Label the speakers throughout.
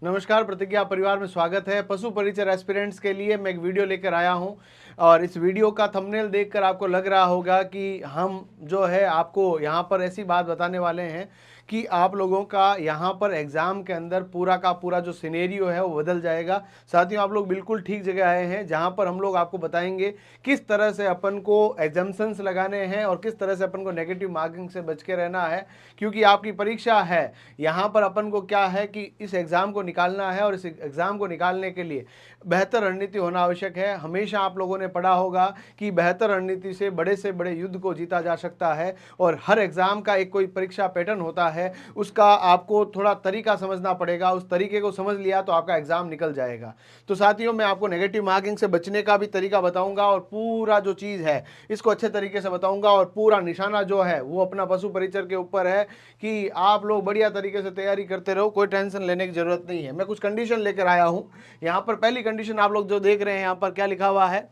Speaker 1: नमस्कार, प्रतिज्ञा परिवार में स्वागत है। पशु परिचर एस्पिरेंट्स के लिए मैं एक वीडियो लेकर आया हूं और इस वीडियो का थंबनेल देखकर आपको लग रहा होगा कि हम जो है आपको यहां पर ऐसी बात बताने वाले हैं कि आप लोगों का यहां पर एग्ज़ाम के अंदर पूरा का पूरा जो सिनेरियो है वो बदल जाएगा। साथियों, आप लोग बिल्कुल ठीक जगह आए हैं जहां पर हम लोग आपको बताएंगे किस तरह से अपन को एग्जाम्शंस लगाने हैं और किस तरह से अपन को नेगेटिव मार्किंग से बच के रहना है, क्योंकि आपकी परीक्षा है। यहाँ पर अपन को क्या है कि इस एग्ज़ाम को निकालना है और इस एग्ज़ाम को निकालने के लिए बेहतर रणनीति होना आवश्यक है। हमेशा आप लोगों ने पढ़ा होगा कि बेहतर रणनीति से बड़े युद्ध को जीता जा सकता है और हर एग्ज़ाम का एक कोई परीक्षा पैटर्न होता है, उसका आपको थोड़ा तरीका समझना पड़ेगा। उस तरीके को समझ लिया तो आपका एग्ज़ाम निकल जाएगा। तो साथियों, मैं आपको नेगेटिव मार्किंग से बचने का भी तरीका बताऊंगा और पूरा जो चीज़ है इसको अच्छे तरीके से बताऊंगा और पूरा निशाना जो है वो अपना पशु परिचर के ऊपर है कि आप लोग बढ़िया तरीके से तैयारी करते रहो, कोई टेंशन लेने की जरूरत नहीं है। मैं कुछ कंडीशन लेकर आया हूं। यहाँ पर पहली कंडीशन आप लोग जो देख रहे हैं, यहाँ पर क्या लिखा हुआ है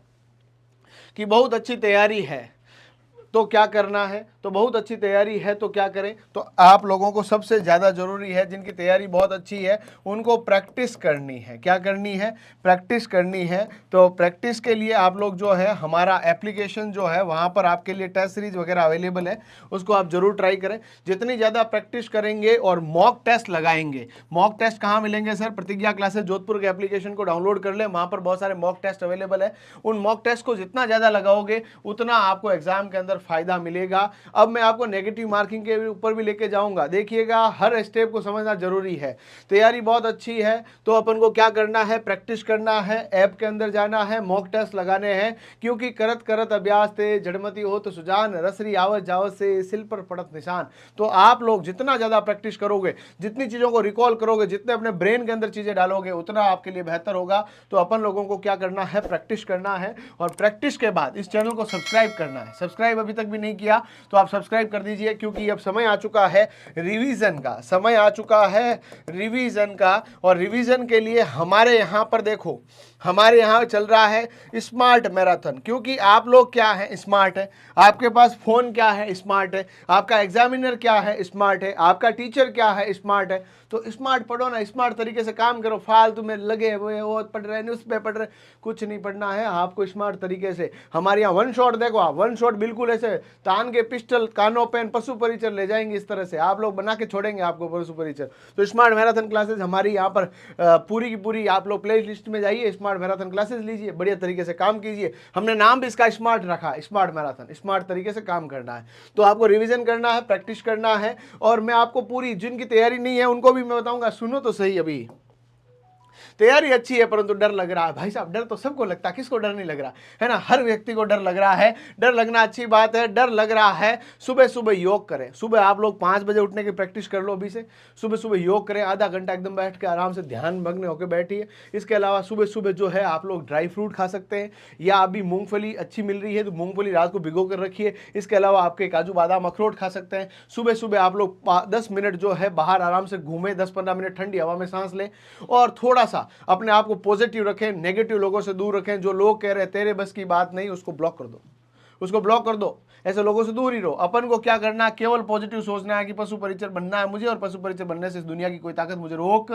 Speaker 1: कि बहुत अच्छी तैयारी है तो क्या करना है। तो बहुत अच्छी तैयारी है तो क्या करें, तो आप लोगों को सबसे ज़्यादा ज़रूरी है, जिनकी तैयारी बहुत अच्छी है उनको प्रैक्टिस करनी है। क्या करनी है? प्रैक्टिस करनी है। तो प्रैक्टिस के लिए आप लोग जो है हमारा एप्लीकेशन जो है वहाँ पर आपके लिए टेस्ट सीरीज वगैरह अवेलेबल है, उसको आप ज़रूर ट्राई करें। जितनी ज़्यादा प्रैक्टिस करेंगे और मॉक टेस्ट लगाएंगे। मॉक टेस्ट कहाँ मिलेंगे सर? प्रतिज्ञा क्लासेस जोधपुर के एप्लीकेशन को डाउनलोड कर लें, वहाँ पर बहुत सारे मॉक टेस्ट अवेलेबल है। उन मॉक टेस्ट को जितना ज़्यादा लगाओगे उतना आपको एग्जाम के अंदर फायदा मिलेगा। अब मैं आपको नेगेटिव मार्किंग के ऊपर भी लेके जाऊंगा। देखिएगा, हर स्टेप को समझना जरूरी है। तैयारी बहुत अच्छी है तो अपन को क्या करना है? प्रैक्टिस करना है, ऐप के अंदर जाना है, मॉक टेस्ट लगाने हैं, क्योंकि करत करत अभ्यास थे जड़मती हो तो सुजान, रसरी आवत जावत से सिल पर पड़त निशान। तो आप लोग जितना ज्यादा प्रैक्टिस करोगे, जितनी चीजों को रिकॉल करोगे, जितने अपने ब्रेन के अंदर चीजें डालोगे, उतना आपके लिए बेहतर होगा। तो अपन लोगों को क्या करना है? प्रैक्टिस करना है और प्रैक्टिस के बाद इस चैनल को सब्सक्राइब करना है। सब्सक्राइब अभी तक भी नहीं किया तो आप सब्सक्राइब कर दीजिए, क्योंकि अब समय आ चुका है रिवीजन का। समय आ चुका है रिवीजन का और रिवीजन के लिए हमारे यहाँ पर देखो, हमारे यहाँ चल रहा है स्मार्ट मैराथन। क्योंकि आप लोग क्या है? स्मार्ट है। आपके पास फोन क्या है? स्मार्ट है। आपका एग्जामिनर क्या है? स्मार्ट है। आपका टीचर क्या है? स्मार्ट है। तो स्मार्ट पढ़ो ना, स्मार्ट तरीके से काम करो। फालतू में लगे हुए वो पढ़ रहे, न्यूज़ पे पढ़ रहे, कुछ नहीं पढ़ना है आपको। स्मार्ट तरीके से हमारे यहाँ वन शॉट देखो, आप वन शॉट बिल्कुल ऐसे तान के पिस्टल, कानो पेन, पशु परिचर ले जाएंगे। इस तरह से आप लोग बना के छोड़ेंगे आपको पशु परिचर। तो स्मार्ट मैराथन क्लासेस हमारी यहाँ पर पूरी की पूरी, आप लोग प्ले लिस्ट में जाइए, स्मार्ट मैराथन क्लासेस लीजिए, बढ़िया तरीके से काम कीजिए। हमने नाम भी इसका स्मार्ट रखा, स्मार्ट मैराथन। स्मार्ट तरीके से काम करना है तो आपको रिवीजन करना है, प्रैक्टिस करना है। और मैं आपको पूरी, जिनकी तैयारी नहीं है उनको भी मैं बताऊंगा। सुनो तो सही, अभी तैयारी अच्छी है परंतु डर लग रहा है। भाई साहब, डर तो सबको लगता है, किसको डर नहीं लग रहा है ना? हर व्यक्ति को डर लग रहा है। डर लगना अच्छी बात है। डर लग रहा है, सुबह सुबह योग करें। सुबह आप लोग 5 बजे उठने की प्रैक्टिस कर लो अभी से। सुबह सुबह योग करें, आधा घंटा एकदम बैठ के आराम से ध्यान मग्न होकर बैठिए। इसके अलावा सुबह सुबह जो है आप लोग ड्राई फ्रूट खा सकते हैं, या अभी मूंगफली अच्छी मिल रही है तो मूंगफली रात को भिगो कर रखिए। इसके अलावा आपके काजू बादाम अखरोट खा सकते हैं। सुबह सुबह आप लोग 10 मिनट जो है बाहर आराम से घूमें, 10-15 मिनट ठंडी हवा में सांस लें और थोड़ा सा अपने आप को पॉजिटिव रखें, नेगेटिव लोगों से दूर रखें। जो लोग कह रहे हैं तेरे बस की बात नहीं, उसको ब्लॉक कर दो, उसको ब्लॉक कर दो। ऐसे लोगों से दूर ही रहो। अपन को क्या करना है? केवल पॉजिटिव सोचना है कि पशु परिचर बनना है मुझे और पशु परिचर बनने से इस दुनिया की कोई ताकत मुझे रोक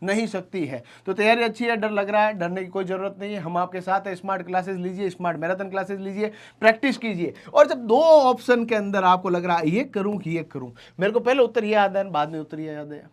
Speaker 1: नहीं सकती है। तो तैयारी अच्छी है, डर लग रहा है, डरने की कोई जरूरत नहीं है। हम आपके साथ है। स्मार्ट क्लासेस लीजिए, स्मार्ट मैराथन क्लासेस लीजिए, प्रैक्टिस कीजिए। और जब दो ऑप्शन के अंदर आपको लग रहा है ये करूं कि ये करूं, मेरे को पहले उत्तर ये याद है, बाद में उत्तर ये याद है,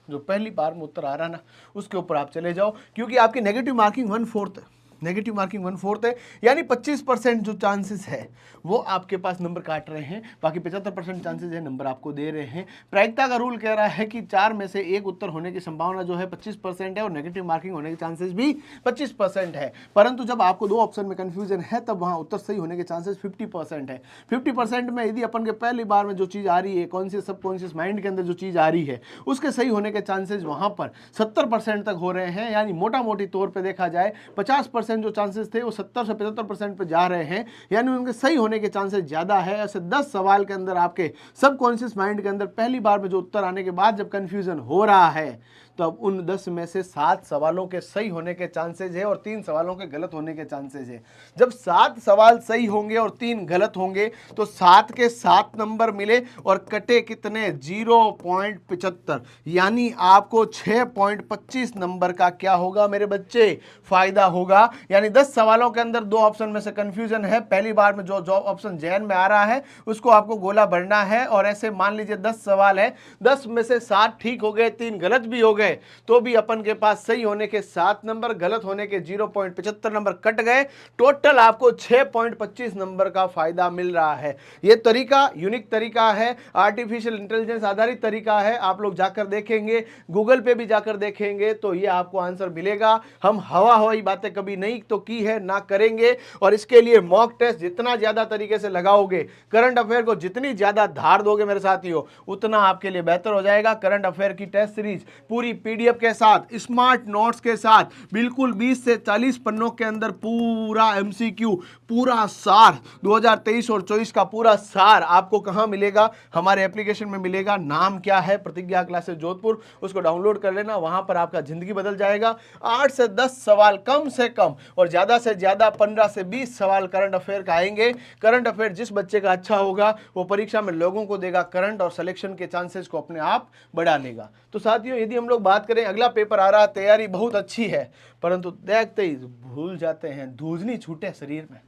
Speaker 1: जो पहली बार में उत्तर आ रहा ना उसके ऊपर आप चले जाओ, क्योंकि आपकी नेगेटिव मार्किंग 1/4 है। नेगेटिव मार्किंग 1/4 है, यानी 25% जो चांसेस है वो आपके पास नंबर काट रहे हैं, बाकी 75% चांसेस है नंबर आपको दे रहे हैं। प्रायिकता का रूल कह रहा है कि 4 में से 1 उत्तर होने की संभावना जो है 25% है और नेगेटिव मार्किंग होने के चांसेस भी 25% है। परंतु जब आपको 2 ऑप्शन में कंफ्यूजन है तब वहां उत्तर सही होने के चांसेस 50% है। 50% में यदि अपन के पहली बार में जो चीज आ रही है, कॉन्शियस सबकॉन्शियस माइंड के अंदर जो चीज आ रही है, उसके सही होने के चांसेस वहां पर 70% तक हो रहे हैं। यानी मोटा मोटी तौर पर देखा जाए 50% जो चांसेस थे वो 70 से 75% पे जा रहे हैं, यानी उनके सही होने के चांसेस ज्यादा है। ऐसे 10 सवाल के अंदर आपके सबकॉन्शियस माइंड के अंदर पहली बार में जो उत्तर आने के बाद जब कंफ्यूजन हो रहा है, तो तब उन 10 में से 7 सवालों के सही होने के चांसेज है और 3 सवालों के गलत होने के चांसेज है। जब 7 सवाल सही होंगे और 3 गलत होंगे तो 7 के 7 नंबर मिले और कटे कितने 0.75, यानी आपको 6.25 नंबर का क्या होगा मेरे बच्चे, फायदा होगा। यानी 10 सवालों के अंदर 2 ऑप्शन में से कंफ्यूजन है, पहली बार में जो ऑप्शन जहन में आ रहा है उसको आपको गोला भरना है। और ऐसे मान लीजिए 10 सवाल है, 10 में से 7 ठीक हो गए, 3 गलत भी हो गए, तो भी अपन के पास सही होने के 7 नंबर, गलत होने के 0.75 नंबर कट गए, टोटल आपको 6.25 नंबर का फायदा मिल रहा है। यह तरीका यूनिक तरीका है, आर्टिफिशियल इंटेलिजेंस आधारित तरीका है। आप लोग जाकर देखेंगे, गूगल पे भी जाकर देखेंगे तो ये आपको आंसर मिलेगा। हम हवा हवाई बातें कभी नहीं तो की है, ना करेंगे। और इसके लिए मॉक टेस्ट जितना ज्यादा तरीके से लगाओगे, करंट अफेयर को जितनी ज्यादा धार दोगे मेरे साथियों, उतना आपके लिए बेहतर हो जाएगा। करंट अफेयर की टेस्ट सीरीज पूरी पीडीएफ के साथ, स्मार्ट नोट्स के साथ, बिल्कुल 20 से 40 पन्नों के अंदर पूरा एमसीक्यू, पूरा सार 2023 और 24 का पूरा सार आपको कहां मिलेगा, हमारे एप्लीकेशन में मिलेगा। नाम क्या है, प्रतिज्ञा क्लासेस जोधपुर, उसको डाउनलोड कर लेना, वहां पर आपका जिंदगी बदल जाएगा। 8 से 10 सवाल कम से कम और ज्यादा से ज्यादा 15 से 20 सवाल करंट अफेयर का आएंगे। करंट अफेयर जिस बच्चे का अच्छा होगा वो परीक्षा में लोगों को देगा करंट और सिलेक्शन के चांसेस को अपने आप बढ़ा लेगा। तो साथियों, यदि हम लोग बात करें, अगला पेपर आ रहा, तैयारी बहुत अच्छी है, परंतु देखते ही भूल जाते हैं, धूजनी छूटे शरीर में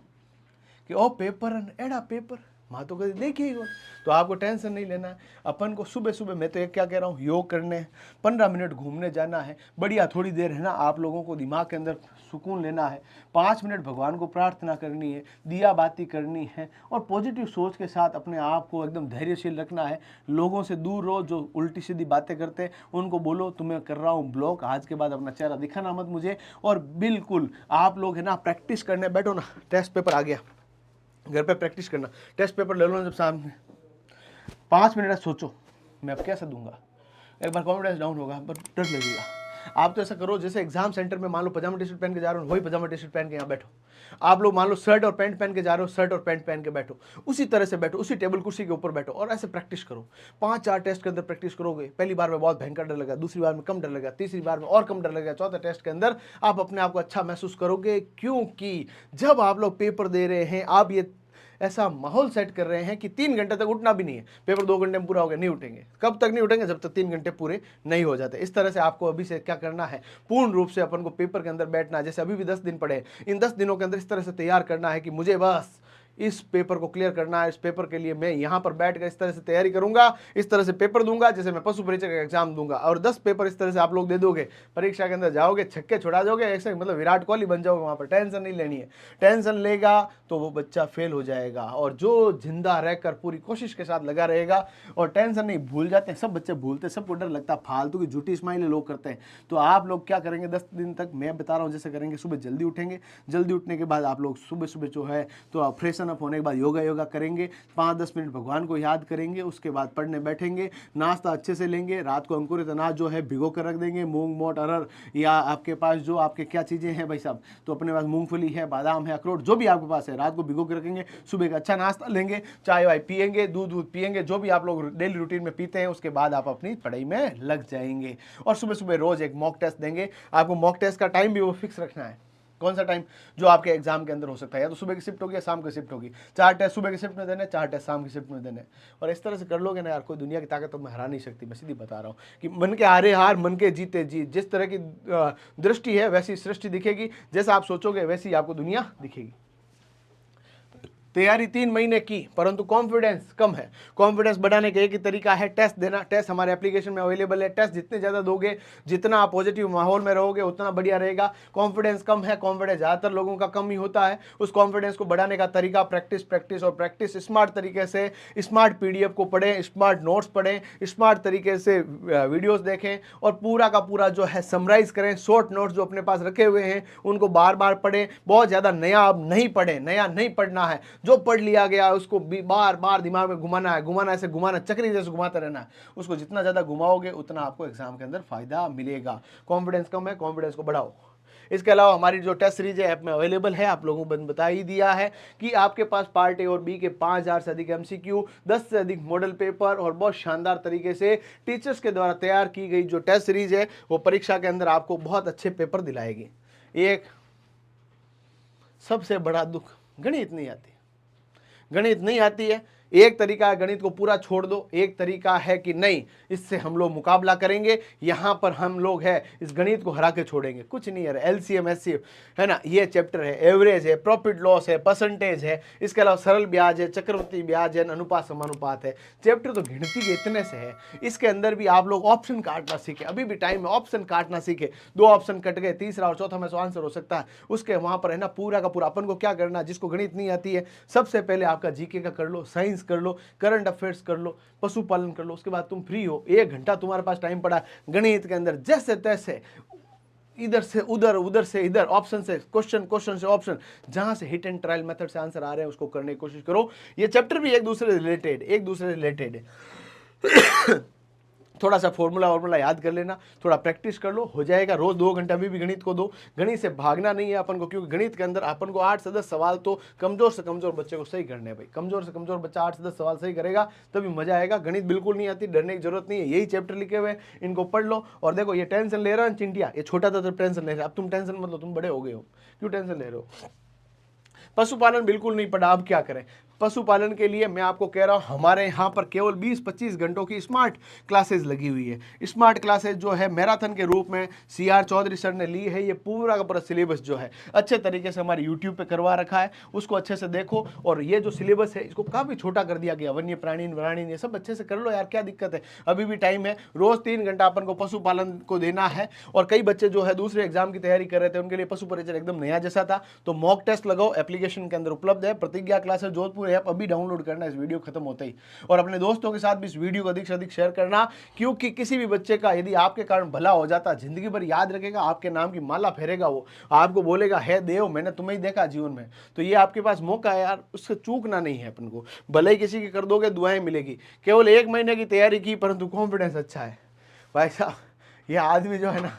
Speaker 1: कि ओ पेपर एड़ा पेपर माँ तो कभी देखिए ही। तो आपको टेंशन नहीं लेना है। अपन को सुबह सुबह, मैं तो एक क्या कह रहा हूँ, योग करने, 15 मिनट घूमने जाना है, बढ़िया थोड़ी देर है ना, आप लोगों को दिमाग के अंदर सुकून लेना है, 5 मिनट भगवान को प्रार्थना करनी है, दिया बाती करनी है और पॉजिटिव सोच के साथ अपने आप को एकदम धैर्यशील रखना है। लोगों से दूर रहो, जो उल्टी सीधी बातें करते हैं उनको बोलो तुम्हें कर रहा हूँ ब्लॉक, आज के बाद अपना चेहरा दिखाना मत मुझे। और बिल्कुल आप लोग है ना, प्रैक्टिस करने बैठो ना, टेस्ट पेपर आ गया, घर पे प्रैक्टिस करना, टेस्ट पेपर ले लो ना, जब सामने 5 मिनट सोचो मैं अब कैसे दूंगा, एक बार कॉन्फिडेंस डाउन होगा, पर डर लगेगा। आप तो ऐसा करो जैसे एग्जाम सेंटर में मान लो पजामा टी शर्ट पहन के जा रहे हो, वही पजामा टी शर्ट पहन के यहाँ बैठो। आप लोग मान लो शर्ट और पैंट पहन के जा रहे हो, शर्ट और पैंट पहन के बैठो, उसी तरह से बैठो, उसी टेबल कुर्सी के ऊपर बैठो और ऐसे प्रैक्टिस करो। 5-4 टेस्ट के अंदर प्रैक्टिस करोगे, पहली बार में बहुत भयंकर डर लगा, दूसरी बार में कम डर लगा, तीसरी बार में और कम डर लगा, चौथे टेस्ट के अंदर आप अपने आप को अच्छा महसूस करोगे। क्योंकि जब आप लोग पेपर दे रहे हैं, आप ये ऐसा माहौल सेट कर रहे हैं कि 3 घंटे तक उठना भी नहीं है, पेपर 2 घंटे में पूरा हो गया, नहीं उठेंगे। कब तक नहीं उठेंगे, जब तक 3 घंटे पूरे नहीं हो जाते। इस तरह से आपको अभी से क्या करना है, पूर्ण रूप से अपन को पेपर के अंदर बैठना है। जैसे अभी भी 10 दिन पड़े, इन 10 दिनों के अंदर इस तरह से तैयार करना है कि मुझे बस इस पेपर को क्लियर करना है। इस पेपर के लिए मैं यहाँ पर बैठकर इस तरह से तैयारी करूंगा, इस तरह से पेपर दूंगा जैसे मैं पशु परीक्षा का एग्जाम दूंगा। और 10 पेपर इस तरह से आप लोग दे दोगे, परीक्षा के अंदर जाओगे, छक्के छुड़ा जाओगे, ऐसे मतलब विराट कोहली बन जाओगे। वहाँ पर टेंशन नहीं लेनी है। टेंशन लेगा तो वो बच्चा फेल हो जाएगा। और जो जिंदा रहकर पूरी कोशिश के साथ लगा रहेगा और टेंशन नहीं, भूल जाते हैं, सब बच्चे भूलते हैं, सबको डर लगता है, फालतू की झूठी स्माइलें लोग करते हैं। तो आप लोग क्या करेंगे, 10 दिन तक मैं बता रहा हूँ जैसे करेंगे, सुबह जल्दी उठेंगे, जल्दी उठने के बाद आप लोग सुबह सुबह जो है तो फ्रेशन अप होने के बाद योगा करेंगे, 5-10 मिनट भगवान को याद करेंगे, उसके बाद पढ़ने बैठेंगे, नाश्ता अच्छे से लेंगे, रात को अंकुरित अनाज जो है भिगो कर रख देंगे, मूंग मोट अरहर या आपके पास जो आपके क्या चीज़ें हैं भाई साहब, तो अपने पास मूंगफली है, बादाम है, अखरोट, जो भी आपके पास है, रात को भिगो के रखेंगे। सुबह का अच्छा नाश्ता लेंगे, चाय वाय पियेंगे, दूध पियेंगे, जो भी आप लोग डेली रूटीन में पीते हैं, उसके बाद आप अपनी पढ़ाई में लग जाएंगे। और सुबह सुबह रोज एक मॉक टेस्ट देंगे। आपको मॉक टेस्ट का टाइम भी वो फिक्स रखना है, कौन सा टाइम जो आपके एग्जाम के अंदर हो सकता है, या तो सुबह की शिफ्ट होगी या शाम की शिफ्ट होगी। 4 टेस्ट सुबह की शिफ्ट में देने, 4 टेस्ट शाम की शिफ्ट में देने। और इस तरह से कर लोगे ना यार, कोई दुनिया की ताकत तो मैं हरा नहीं सकती। मैं सीधी बता रहा हूँ कि मन के हारे हार, मन के जीते जीत। जिस तरह की दृष्टि है वैसी सृष्टि दिखेगी, जैसा आप सोचोगे वैसी आपको दुनिया दिखेगी। तैयारी 3 महीने की, परंतु कॉन्फिडेंस कम है। कॉन्फिडेंस बढ़ाने का एक ही तरीका है, टेस्ट देना। टेस्ट हमारे एप्लीकेशन में अवेलेबल है। टेस्ट जितने ज़्यादा दोगे, जितना आप पॉजिटिव माहौल में रहोगे, उतना बढ़िया रहेगा। कॉन्फिडेंस कम है, कॉन्फिडेंस ज़्यादातर लोगों का कम ही होता है। उस कॉन्फिडेंस को बढ़ाने का तरीका प्रैक्टिस, प्रैक्टिस और प्रैक्टिस। स्मार्ट तरीके से स्मार्ट पीडीएफ को पढ़ें, स्मार्ट नोट्स पढ़ें, स्मार्ट तरीके से वीडियोस देखें और पूरा का पूरा जो है समराइज करें। शॉर्ट नोट्स जो अपने पास रखे हुए हैं उनको बार बार पढ़ें। बहुत ज़्यादा नया अब नहीं पढ़ें, नया नहीं पढ़ना है। जो पढ़ लिया गया है उसको भी बार बार दिमाग में घुमाना है, घुमाना ऐसे घुमाना, चक्री जैसे घुमाते रहना है। उसको जितना ज़्यादा घुमाओगे उतना आपको एग्जाम के अंदर फायदा मिलेगा। कॉन्फिडेंस कम है, कॉन्फिडेंस को बढ़ाओ। इसके अलावा हमारी जो टेस्ट सीरीज है ऐप में अवेलेबल है, आप लोगों को बता ही दिया है कि आपके पास पार्ट ए और बी के 5000 से अधिक एमसीक्यू, 10 से अधिक मॉडल पेपर और बहुत शानदार तरीके से टीचर्स के द्वारा तैयार की गई जो टेस्ट सीरीज है वो परीक्षा के अंदर आपको बहुत अच्छे पेपर दिलाएगी। एक सबसे बड़ा दुख, गणित नहीं आती, गणित नहीं आती है। एक तरीका है गणित को पूरा छोड़ दो, एक तरीका है कि नहीं इससे हम लोग मुकाबला करेंगे, यहाँ पर हम लोग है इस गणित को हरा के छोड़ेंगे। कुछ नहीं है, एलसीएम एचसीएफ है ना, ये चैप्टर है, एवरेज है, प्रॉफिट लॉस है, परसेंटेज है, इसके अलावा सरल ब्याज है, चक्रवृद्धि ब्याज है, अनुपात समानुपात है। चैप्टर तो गिनती के इतने से है, इसके अंदर भी आप लोग ऑप्शन काटना सीखे, अभी भी टाइम है, ऑप्शन काटना सीखे। 2 ऑप्शन कट गए, तीसरा और चौथा में से आंसर हो सकता है, उसके वहां पर है ना पूरा का पूरा अपन को क्या करना, जिसको गणित नहीं आती है सबसे पहले आपका जीके का कर लो, साइंस कर लो, करंट अफेयर्स कर लो, पशुपालन कर लो, उसके बाद तुम फ्री हो, 1 घंटा तुम्हारे पास टाइम पड़ा, गणित के अंदर जैसे तैसे इधर से उधर, उधर से इधर, ऑप्शन से क्वेश्चन, क्वेश्चन से ऑप्शन, जहां से हिट एंड ट्रायल मेथड से आंसर आ रहे हैं उसको करने की कोशिश करो। ये चैप्टर भी एक दूसरे से रिलेटेड है। थोड़ा सा फॉर्मूला याद कर लेना, थोड़ा प्रैक्टिस कर लो, हो जाएगा। रोज 2 घंटा भी गणित को दो, गणित से भागना नहीं है अपन को, क्योंकि गणित के अंदर अपन को 8 से 10 सवाल तो कमजोर से कमजोर बच्चे को सही करने हैं भाई। कमजोर से कमजोर बच्चा 8 से 10 सवाल सही करेगा तभी मजा आएगा। गणित बिल्कुल नहीं आती, डरने की जरूरत नहीं है, यही चैप्टर लिखे हुए हैं, इनको पढ़ लो। और देखो ये टेंशन ले रहा है चिंटिया, ये छोटा था तो टेंशन ले रहा है, अब तुम टेंशन मत लो, तुम बड़े हो गए हो, क्यों टेंशन ले रहे हो। पशुपालन बिल्कुल नहीं पढ़ा, अब क्या करें। पशुपालन के लिए मैं आपको कह रहा हूं हमारे यहाँ पर केवल 20-25 घंटों की स्मार्ट क्लासेस लगी हुई है। स्मार्ट क्लासेस जो है मैराथन के रूप में CR चौधरी सर ने ली है। ये पूरा का पूरा सिलेबस जो है अच्छे तरीके से हमारे यूट्यूब पे करवा रखा है, उसको अच्छे से देखो। और ये जो सिलेबस है इसको काफ़ी छोटा कर दिया गया, वन्य प्राणी प्राणी ये सब अच्छे से कर लो यार, क्या दिक्कत है, अभी भी टाइम है। रोज 3 घंटा अपन को पशुपालन को देना है। और कई बच्चे जो है दूसरे एग्जाम की तैयारी कर रहे थे, उनके लिए पशु परिचय एकदम नया जैसा था, तो मॉक टेस्ट लगाओ, एप्लीकेशन के अंदर उपलब्ध है। प्रतिज्ञा क्लासेस जोधपुर ऐप अभी डाउनलोड करना इस वीडियो खत्म होते ही, और अपने दोस्तों के साथ भी इस वीडियो को अधिक से अधिक शेयर करना, क्योंकि किसी भी बच्चे का यदि आपके कारण भला हो जाता, जिंदगी भर याद रखेगा, आपके नाम की माला फेरेगा, वो आपको बोलेगा है देव मैंने तुम्हें ही देखा जीवन में। तो ये आपके पास मौका है यार, उससे चूकना नहीं है अपन को। भले ही किसी की कर दोगे दुआएं मिलेगी। केवल 1 महीने की तैयारी की परंतु कॉन्फिडेंस अच्छा है भाई साहब। ये आदमी जो है ना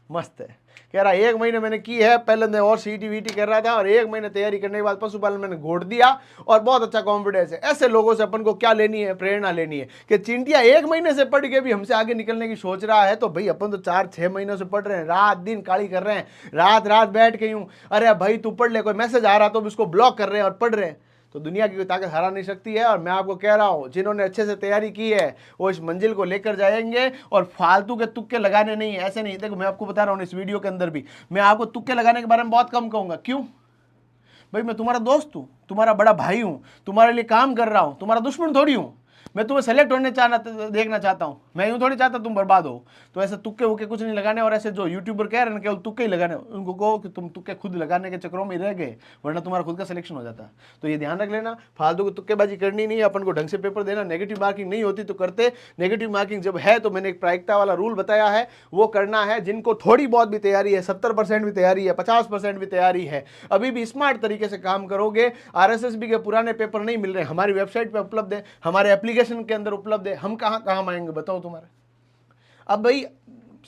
Speaker 1: मस्त है, कह रहा 1 महीने मैंने की है, पहले मैं और सीटी वीटी कर रहा था और 1 महीने तैयारी करने के बाद पशुपालन मैंने घोट दिया और बहुत अच्छा कॉन्फिडेंस है। ऐसे लोगों से अपन को क्या लेनी है, प्रेरणा लेनी है कि चिंटिया 1 महीने से पढ़ के भी हमसे आगे निकलने की सोच रहा है, तो भाई अपन तो 4-6 महीनों से पढ़ रहे हैं, रात दिन काली कर रहे हैं, रात रात बैठ के यूं अरे भाई तू पढ़ ले, कोई मैसेज आ रहा तो उसको ब्लॉक कर रहे हैं और पढ़ रहे हैं। तो दुनिया की कोई ताकत हरा नहीं सकती है। और मैं आपको कह रहा हूं जिन्होंने अच्छे से तैयारी की है वो इस मंजिल को लेकर जाएंगे, और फालतू के तुक्के लगाने नहीं, ऐसे नहीं। देखो मैं आपको बता रहा हूं इस वीडियो के अंदर भी मैं आपको तुक्के लगाने के बारे में बहुत कम कहूंगा। क्यों भाई, मैं तुम्हारा दोस्त हूं, तुम्हारा बड़ा भाई हूं, तुम्हारे लिए काम कर रहा हूं, तुम्हारा दुश्मन थोड़ी हूं। मैं तुम्हें सेलेक्ट होने देखना चाहता हूं, मैं यूं थोड़ी चाहता तुम बर्बाद हो। तो ऐसे तुक्के वुक्के कुछ नहीं लगाने। और ऐसे जो यूट्यूबर कह रहे हैं केवल तुक्के ही लगाने, उनको कहो कि तुम तुक्के खुद लगाने के चक्रों में रह गए, वरना तुम्हारा खुद का सिलेक्शन हो जाता। तो ये ध्यान रख लेना, फालतू की तुक्केबाजी करनी नहीं है, अपन को ढंग से पेपर देना। नेगेटिव मार्किंग नहीं होती तो करते, नेगेटिव मार्किंग जब है तो मैंने एक प्रायिकता वाला रूल बताया है, वो करना है। जिनको थोड़ी बहुत भी तैयारी है, 70% भी तैयारी है, 50% भी तैयारी है, अभी भी स्मार्ट तरीके से काम करोगे। RSSB के पुराने पेपर नहीं मिल रहे, हमारी वेबसाइट पर उपलब्ध है, हमारे एप्लीकेशन के अंदर उपलब्ध है। हम कहां काम आएंगे बताओ तुम्हारे। अब भाई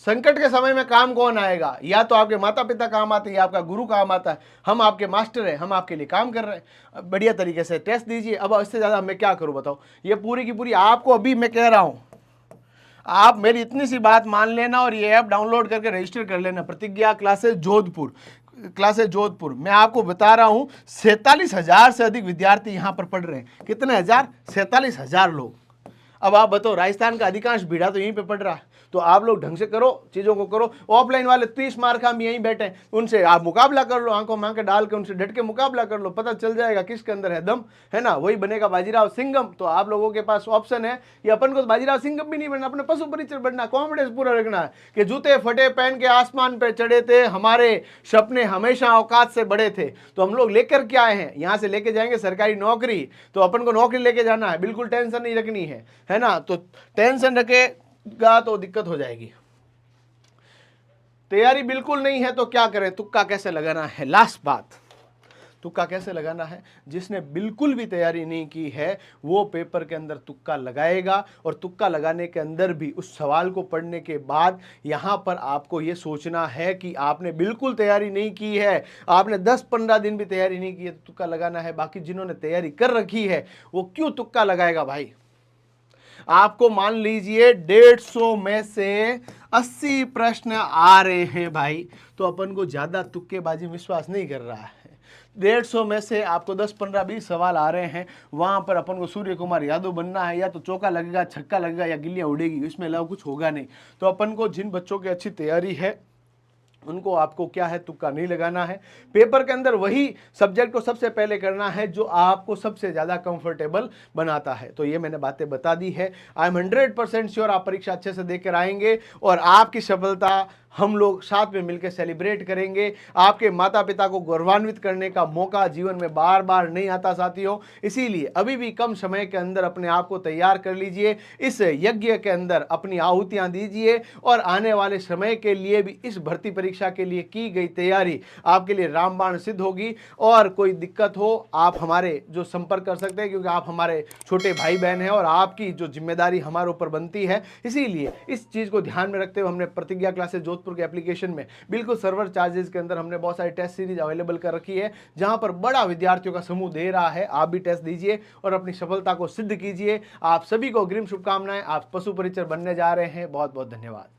Speaker 1: संकट के समय में काम कौन आएगा, या तो आपके माता पिता काम आते हैं या आपका गुरु काम आता है। हम आपके मास्टर हैं, हम आपके लिए काम कर रहे हैं। बढ़िया तरीके से टेस्ट दीजिए। अब इससे ज्यादा मैं क्या करूं बताओ। ये पूरी की पूरी आपको अभी मैं कह रहा हूं, आप मेरी इतनी सी बात मान लेना और ये ऐप डाउनलोड करके रजिस्टर कर लेना, प्रतिज्ञा क्लासेस जोधपुर। क्लासेस जोधपुर मैं आपको बता रहा हूं 47,000 से अधिक विद्यार्थी यहां पर पढ़ रहे हैं। कितने हजार? 47,000 लोग। अब आप बताओ, राजस्थान का अधिकांश भीड़ा तो यहीं पे पड़ रहा है। तो आप लोग ढंग से करो, चीजों को करो। ऑफलाइन वाले 30 मार्क हम यहीं बैठे, उनसे आप मुकाबला कर लो, आंखों में आंखें डाल के उनसे डट के मुकाबला कर लो, पता चल जाएगा किसके अंदर है दम, है ना। वही बनेगा बाजीराव सिंघम। तो आप लोगों के पास ऑप्शन है, ये अपन को बाजीराव सिंघम भी नहीं बनना, अपने पशु परिचय बनना, कॉन्फिडेंस पूरा रखना है कि जूते फटे पहन के आसमान पे चढ़े थे, हमारे सपने हमेशा औकात से बड़े थे। तो हम लोग लेकर क्या आए हैं, यहाँ से लेके जाएंगे सरकारी नौकरी। तो अपन को नौकरी लेके जाना है, बिल्कुल टेंशन नहीं रखनी है ना। तो टेंशन रखेगा तो दिक्कत हो जाएगी। तैयारी बिल्कुल नहीं है तो क्या करें, तुक्का कैसे लगाना है। लास्ट बात, तुक्का कैसे लगाना है? जिसने बिल्कुल भी तैयारी नहीं की है वो पेपर के अंदर तुक्का लगाएगा, और तुक्का लगाने के अंदर भी उस सवाल को पढ़ने के बाद यहां पर आपको ये सोचना है कि आपने बिल्कुल तैयारी नहीं की है, आपने 10-15 दिन भी तैयारी नहीं की है, तो तुक्का लगाना है। बाकी जिन्होंने तैयारी कर रखी है वो क्यों तुक्का लगाएगा भाई? आपको मान लीजिए 150 में से 80 प्रश्न आ रहे हैं भाई, तो अपन को ज्यादा तुक्केबाजी विश्वास नहीं कर रहा है। 150 में से आपको 10-15-20 सवाल आ रहे हैं, वहां पर अपन को सूर्य कुमार यादव बनना है, या तो चौका लगेगा, छक्का लगेगा, या गिल्लियां उड़ेगी, इसमें अलावा कुछ होगा नहीं। तो अपन को जिन बच्चों की अच्छी तैयारी है उनको आपको क्या है, तुक्का नहीं लगाना है। पेपर के अंदर वही सब्जेक्ट को सबसे पहले करना है जो आपको सबसे ज्यादा कंफर्टेबल बनाता है। तो ये मैंने बातें बता दी है। आई एम 100% श्योर आप परीक्षा अच्छे से देकर आएंगे और आपकी सफलता हम लोग साथ में मिलकर सेलिब्रेट करेंगे। आपके माता पिता को गौरवान्वित करने का मौका जीवन में बार बार नहीं आता साथियों, इसीलिए अभी भी कम समय के अंदर अपने आप को तैयार कर लीजिए, इस यज्ञ के अंदर अपनी आहुतियां दीजिए, और आने वाले समय के लिए भी इस भर्ती परीक्षा के लिए की गई तैयारी आपके लिए रामबाण सिद्ध होगी। और कोई दिक्कत हो आप हमारे जो संपर्क कर सकते हैं, क्योंकि आप हमारे छोटे भाई बहन हैं और आपकी जो जिम्मेदारी हमारे ऊपर बनती है। इसीलिए इस चीज को ध्यान में रखते हुए हमने प्रतिज्ञा क्लासेस जोधपुर के एप्लीकेशन में बिल्कुल सर्वर चार्जेस के अंदर हमने बहुत सारी टेस्ट सीरीज अवेलेबल कर रखी है, जहां पर बड़ा विद्यार्थियों का समूह दे रहा है। आप भी टेस्ट दीजिए और अपनी सफलता को सिद्ध कीजिए। आप सभी को अग्रिम शुभकामनाएं। आप पशु परिचर बनने जा रहे हैं। बहुत बहुत धन्यवाद।